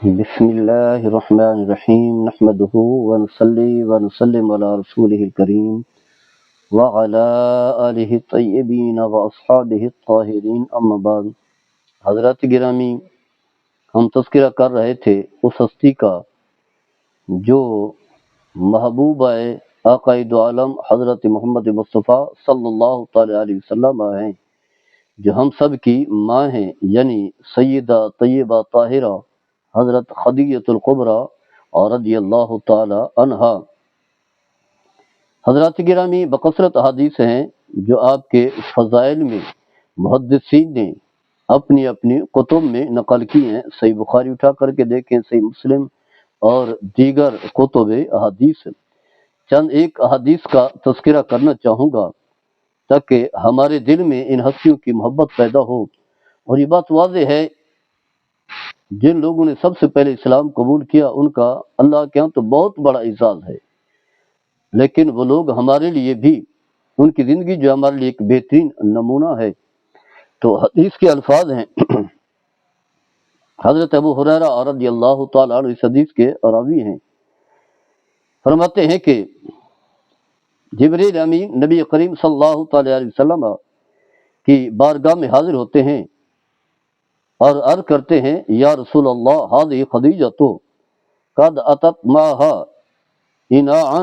بسم اللہ الرحمن الرحیم نحمده ونصلی ونسلم علی رسولہ الکریم وعلی آلہ الطیبین واصحابہ الطاہرین اما بعد۔ حضرات گرامی، ہم تذکرہ کر رہے تھے اس ہستی کا جو محبوب عقائد عالم حضرت محمد مصطفیٰ صلی اللہ تعالی علیہ وسلم ہیں، جو ہم سب کی ماں ہیں، یعنی سیدہ طیبہ طاہرہ حضرت خدیجۃ الکبریٰ اور رضی اللہ تعالی عنہا۔ حضرات گرامی، بکثرت احادیث ہیں جو آپ کے فضائل میں محدثین نے اپنی اپنی کتب میں نقل کی ہیں۔ صحیح بخاری اٹھا کر کے دیکھیں، صحیح مسلم اور دیگر کتب احادیث۔ چند ایک احادیث کا تذکرہ کرنا چاہوں گا تاکہ ہمارے دل میں ان ہستیوں کی محبت پیدا ہو۔ اور یہ بات واضح ہے، جن لوگوں نے سب سے پہلے اسلام قبول کیا ان کا اللہ کے ہاں تو بہت بڑا اعزاز ہے، لیکن وہ لوگ ہمارے لیے بھی، ان کی زندگی جو ہمارے لیے ایک بہترین نمونہ ہے۔ تو حدیث کے الفاظ ہیں، حضرت ابو ہریرہ رضی اللہ تعالیٰ عنہ اس حدیث کے راوی ہیں، فرماتے ہیں کہ جبریل امین نبی کریم صلی اللہ تعالی علیہ وسلم کی بارگاہ میں حاضر ہوتے ہیں اور عرض کرتے ہیں، یا رسول اللہ هذه خدیجۃ قد اتت معها اناء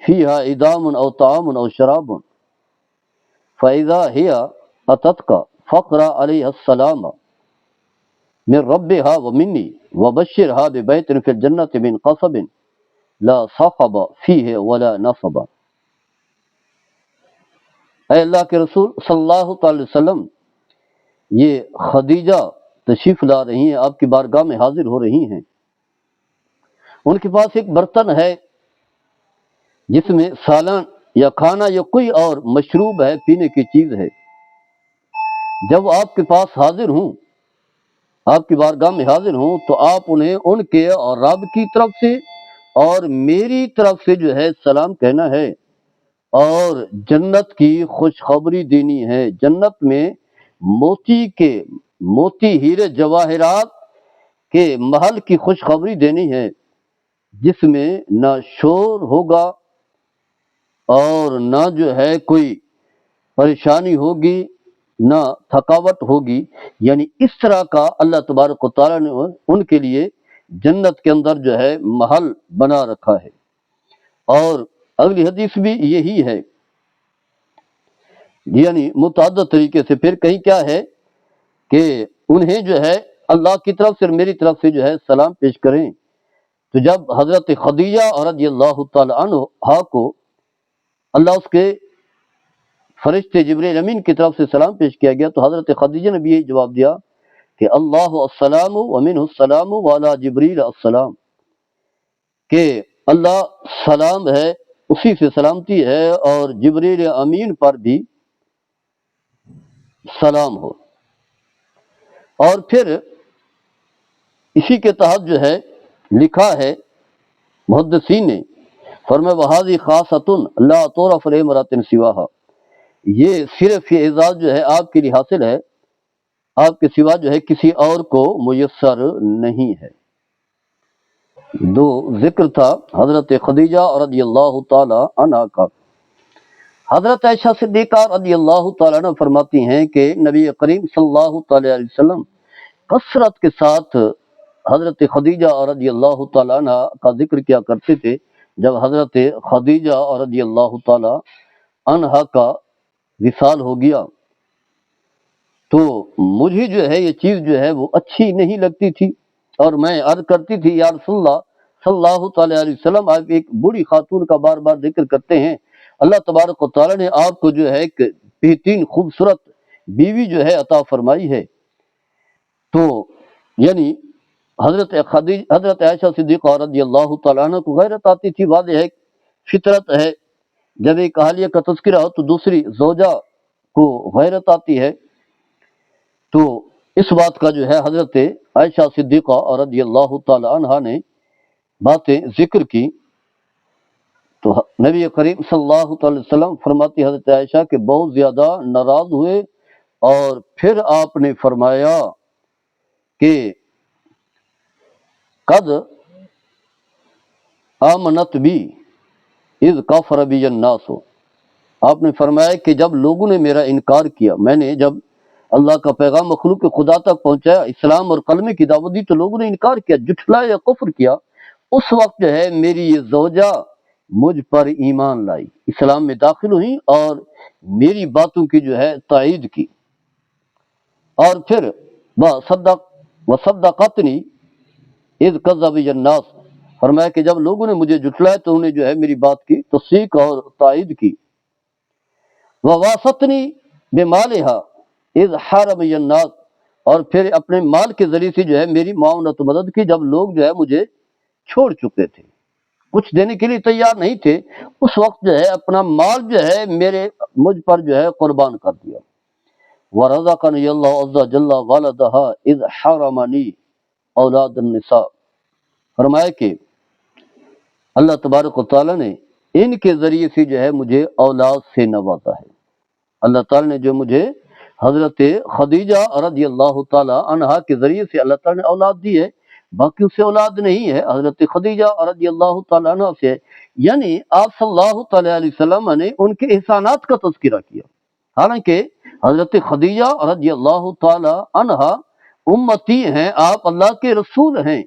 فيها ادام او طعام او شراب فاذا هي اتتك فاقرأ عليها السلام من ربها ومني وبشرها ببيت في الجنة من قصب لا صخب فيه ولا نصب۔ اے اللہ کے رسول صلی اللہ تعالی وسلم، یہ خدیجہ تشریف لا رہی ہیں، آپ کی بارگاہ میں حاضر ہو رہی ہیں۔ ان کے پاس ایک برتن ہے جس میں سالن یا کھانا یا کوئی اور مشروب ہے، پینے کی چیز ہے۔ جب آپ کے پاس حاضر ہوں، آپ کی بارگاہ میں حاضر ہوں، تو آپ انہیں ان کے اور رب کی طرف سے اور میری طرف سے جو ہے سلام کہنا ہے، اور جنت کی خوشخبری دینی ہے۔ جنت میں موتی ہیرے جواہرات کے محل کی خوشخبری دینی ہے، جس میں نہ شور ہوگا اور نہ جو ہے کوئی پریشانی ہوگی، نہ تھکاوٹ ہوگی۔ یعنی اس طرح کا اللہ تبارک و تعالیٰ نے ان کے لیے جنت کے اندر جو ہے محل بنا رکھا ہے۔ اور اگلی حدیث بھی یہی ہے، یعنی متعدد طریقے سے۔ پھر کہیں کیا ہے کہ انہیں جو ہے اللہ کی طرف سے اور میری طرف سے جو ہے سلام پیش کریں۔ تو جب حضرت خدیجہ رضی اللہ تعالی عنہا کو اللہ اس کے فرشتے جبریل امین کی طرف سے سلام پیش کیا گیا، تو حضرت خدیجہ نے بھی یہی جواب دیا کہ اللہ السلام ومنہ السلام وعلی جبریل السلام، کہ اللہ سلام ہے، اسی سے سلامتی ہے، اور جبریل امین پر بھی سلام ہو۔ اور پھر اسی کے تحت جو ہے لکھا ہے محدثین نے، فرمایا وَهَذِهِ خَاصَةٌ لَا تُعْرَفُ لِامْرَأَةٍ سِوَاهَا، یہ صرف یہ اعزاز جو ہے آپ کے لیے حاصل ہے، آپ کے سوا جو ہے کسی اور کو میسر نہیں ہے۔ دو ذکر تھا حضرت خدیجہ رضی اللہ تعالی عنہ کا۔ حضرت عائشہ صدیقہ رضی اللہ تعالی عنہ فرماتی ہیں کہ نبی کریم صلی اللہ تعالی علیہ وسلم کثرت کے ساتھ حضرت خدیجہ رضی اللہ تعالی عنہ کا ذکر کیا کرتے تھے۔ جب حضرت خدیجہ رضی اللہ تعالی عنہ کا وصال ہو گیا تو مجھے جو ہے یہ چیز جو ہے وہ اچھی نہیں لگتی تھی، اور میں عرض کرتی تھی، یا رسول اللہ صلی اللہ تعالی علیہ وسلم، آپ ایک بوڑھی خاتون کا بار بار ذکر کرتے ہیں، اللہ تبارک و تعالی نے آپ کو جو ہے ایک بہترین خوبصورت بیوی جو ہے عطا فرمائی ہے۔ تو یعنی حضرت عائشہ صدیقہ رضی اللہ تعالیٰ عنہ کو غیرت آتی تھی، واضح ہے، فطرت ہے، جب ایک اہلیہ کا تذکرہ ہو تو دوسری زوجہ کو غیرت آتی ہے۔ تو اس بات کا جو ہے حضرت عائشہ صدیقہ رضی اللہ تعالی عنہ نے باتیں ذکر کی، تو نبی کریم صلی اللہ تعالی وسلم فرماتی حضرت عائشہ کہ بہت زیادہ ناراض ہوئے، اور پھر آپ نے فرمایا کہ قد آمنت بی اذ کفر بی الناس، آپ نے فرمایا کہ جب لوگوں نے میرا انکار کیا، میں نے جب اللہ کا پیغام مخلوق خدا تک پہنچایا، اسلام اور کلمے کی دعوت دی، تو لوگوں نے انکار کیا، جھٹلایا یا کفر کیا، اس وقت جو ہے میری یہ زوجہ مجھ پر ایمان لائی، اسلام میں داخل ہوئی اور میری باتوں کی جو ہے تائید کی، اور پھر وصدقتنی اذ کذب الناس، فرمایا کہ جب لوگوں نے مجھے جھٹلایا تو انہوں نے جو ہے میری بات کی تصدیق اور تائید کی، وواستنی بمالہا اذ حاربنی الناس، اور پھر اپنے مال کے ذریعے سے جو ہے میری معاونت و مدد کی جب لوگ جو ہے مجھے چھوڑ چکے تھے، کچھ دینے کے لیے تیار نہیں تھے، اس وقت جو ہے اپنا مال جو ہے مجھ پر جو ہے قربان کر دیا۔ وَرَزَقَنِيَ اللَّهُ عَزَّ جَلَّ وَلَدَهَا اذ حرمنی اولاد النساء، فرمایا کہ اللہ تبارک و تعالیٰ نے ان کے ذریعے سے جو ہے مجھے اولاد سے نوازا ہے۔ اللہ تعالیٰ نے جو مجھے حضرت خدیجہ رضی اللہ تعالیٰ عنہا کے ذریعے سے اللہ تعالیٰ نے اولاد دی ہے، باقیوں سے اولاد نہیں ہے، حضرت خدیجہ رضی اللہ تعالیٰ عنہ سے، یعنی آپ صلی اللہ تعالیٰ علیہ وسلم نے ان کے احسانات کا تذکرہ کیا، حالانکہ حضرت خدیجہ رضی اللہ تعالیٰ عنہا امتی ہیں، آپ اللہ کے رسول ہیں،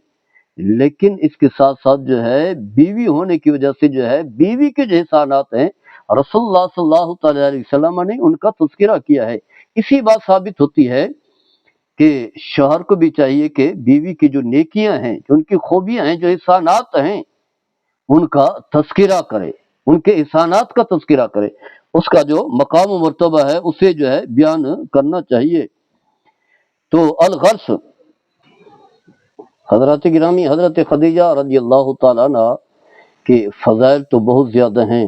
لیکن اس کے ساتھ ساتھ جو ہے بیوی ہونے کی وجہ سے جو ہے بیوی کے جو احسانات ہیں رسول اللہ صلی اللہ تعالیٰ علیہ وسلم نے ان کا تذکرہ کیا ہے۔ اسی بات ثابت ہوتی ہے کہ شوہر کو بھی چاہیے کہ بیوی کی جو نیکیاں ہیں، جو ان کی خوبیاں ہیں، جو احسانات ہیں، ان کا تذکرہ کرے، ان کے احسانات کا تذکرہ کرے، اس کا جو مقام و مرتبہ ہے اسے جو ہے بیان کرنا چاہیے۔ تو الغرض حضرات گرامی، حضرت خدیجہ رضی اللہ تعالیٰ عنہ کے فضائل تو بہت زیادہ ہیں،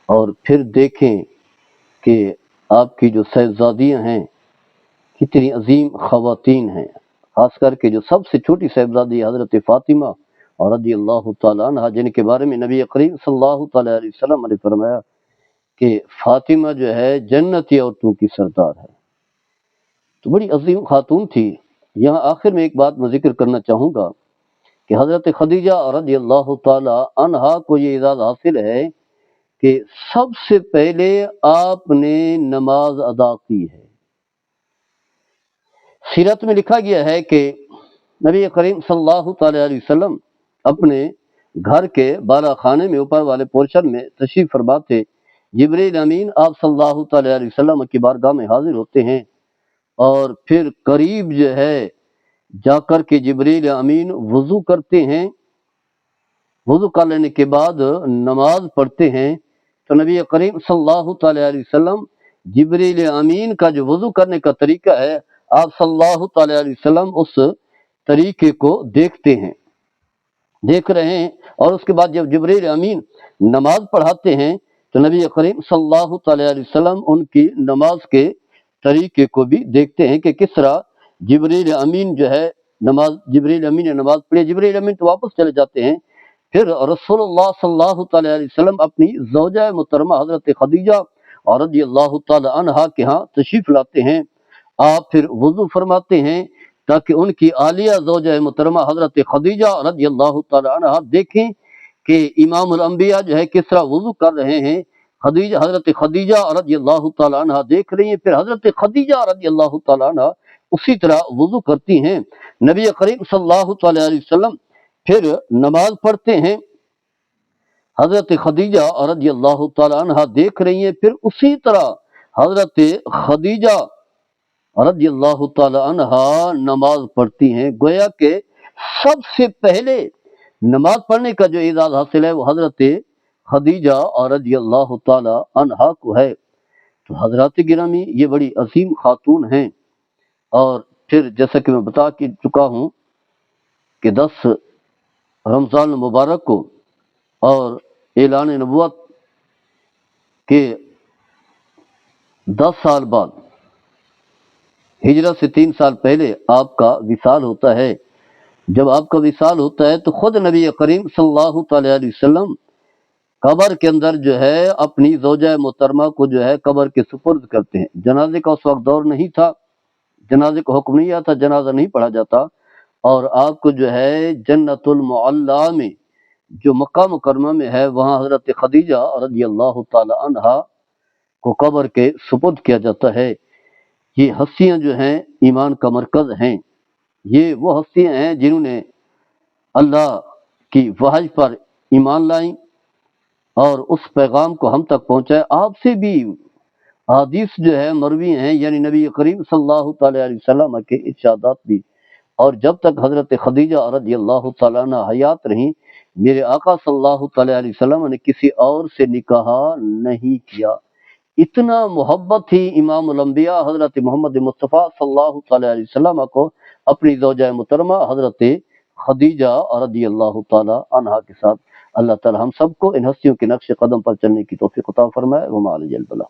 اور پھر دیکھیں کہ آپ کی جو صاحبزادیاں ہیں کتنی عظیم خواتین ہیں، خاص کر کے جو سب سے چھوٹی صاحبزادی حضرت فاطمہ رضی اللہ تعالیٰ عنہ، جن کے بارے میں نبی کریم صلی اللہ تعالیٰ علیہ وسلم نے فرمایا کہ فاطمہ جو ہے جنتی عورتوں کی سردار ہے، تو بڑی عظیم خاتون تھی۔ یہاں آخر میں ایک بات میں ذکر کرنا چاہوں گا کہ حضرت خدیجہ رضی اللہ تعالی عنہا کو یہ اعزاز حاصل ہے کہ سب سے پہلے آپ نے نماز ادا کی ہے۔ سیرت میں لکھا گیا ہے کہ نبی کریم صلی اللہ تعالی علیہ وسلم اپنے گھر کے بالا خانے میں اوپر والے پورشن میں تشریف فرما تھے، جبریل امین آپ صلی اللہ تعالی علیہ وسلم کی بارگاہ میں حاضر ہوتے ہیں، اور پھر قریب جو ہے جا کر کے جبریل امین وضو کرتے ہیں، وضو کر لینے کے بعد نماز پڑھتے ہیں، تو نبی کریم صلی اللہ تعالی علیہ وسلم جبریل امین کا جو وضو کرنے کا طریقہ ہے، آپ صلی اللہ تعالی علیہ وسلم اس طریقے کو دیکھتے ہیں، دیکھ رہے ہیں، اور اس کے بعد جب جبریل امین نماز پڑھاتے ہیں تو نبی کریم صلی اللہ تعالی علیہ وسلم ان کی نماز کے طریقے کو بھی دیکھتے ہیں کہ کس طرح جبریل امین جو ہے جبریل امین نے نماز پڑھی، جبریل امین تو واپس چلے جاتے ہیں، پھر رسول اللہ صلی اللہ تعالی علیہ وسلم اپنی زوجہ محترمہ حضرت خدیجہ رضی اللہ تعالی عنہا کے ہاں تشریف لاتے ہیں، آپ پھر وضو فرماتے ہیں تاکہ ان کی عالیہ زوجہ محترمہ حضرت خدیجہ رضی اللہ تعالی عنہا دیکھیں کہ امام الانبیاء جو ہے کس طرح وضو کر رہے ہیں، حضرت خدیجہ رضی اللہ تعالی عنہا دیکھ رہی ہیں، پھر حضرت خدیجہ رضی اللہ تعالی عنہا اسی طرح وضو کرتی ہیں، نبی کریم صلی اللہ تعالی علیہ وسلم پھر نماز پڑھتے ہیں، حضرت خدیجہ رضی اللہ تعالی عنہا دیکھ رہی ہیں، پھر اسی طرح حضرت خدیجہ رضی اللہ تعالی عنہا نماز پڑھتی ہیں، گویا کہ سب سے پہلے نماز پڑھنے کا جو اعزاز حاصل ہے وہ حضرت خدیجہ رضی اللہ تعالی عنہا کو ہے۔ تو حضرات گرامی، یہ بڑی عظیم خاتون ہیں، اور پھر جیسا کہ میں بتا چکا ہوں کہ 10 رمضان المبارک کو اور اعلان نبوت کے 10 سال بعد ہجرت سے 3 سال پہلے آپ کا وصال ہوتا ہے۔ جب آپ کا وصال ہوتا ہے تو خود نبی کریم صلی اللہ تعالی علیہ وسلم قبر کے اندر جو ہے اپنی زوجہ محترمہ کو جو ہے قبر کے سپرد کرتے ہیں۔ جنازے کا اس وقت دور نہیں تھا، جنازے کا حکم نہیں آتا، جنازہ نہیں پڑھا جاتا، اور آپ کو جو ہے جنت المعلا میں جو مکہ مکرمہ میں ہے وہاں حضرت خدیجہ رضی اللہ تعالی عنہا کو قبر کے سپرد کیا جاتا ہے۔ یہ ہستیاں جو ہیں ایمان کا مرکز ہیں، یہ وہ ہستیاں ہیں جنہوں نے اللہ کی وحی پر ایمان لائیں اور اس پیغام کو ہم تک پہنچائے۔ آپ سے بھی حدیث جو ہے مروی ہیں، یعنی نبی کریم صلی اللہ تعالی علیہ وسلم کے ارشادات بھی، اور جب تک حضرت خدیجہ رضی اللہ تعالیٰ عنہ حیات رہیں میرے آقا صلی اللہ تعالی علیہ وسلم نے کسی اور سے نکاح نہیں کیا۔ اتنا محبت تھی امام الانبیاء حضرت محمد مصطفیٰ صلی اللہ تعالی علیہ وسلم کو اپنی زوجہ محترمہ حضرت خدیجہ رضی اللہ تعالی عنہا کے ساتھ۔ اللہ تعالی ہم سب کو ان ہستیوں کے نقش قدم پر چلنے کی توفیق عطا فرمائے۔ وما علیہ البلاغ۔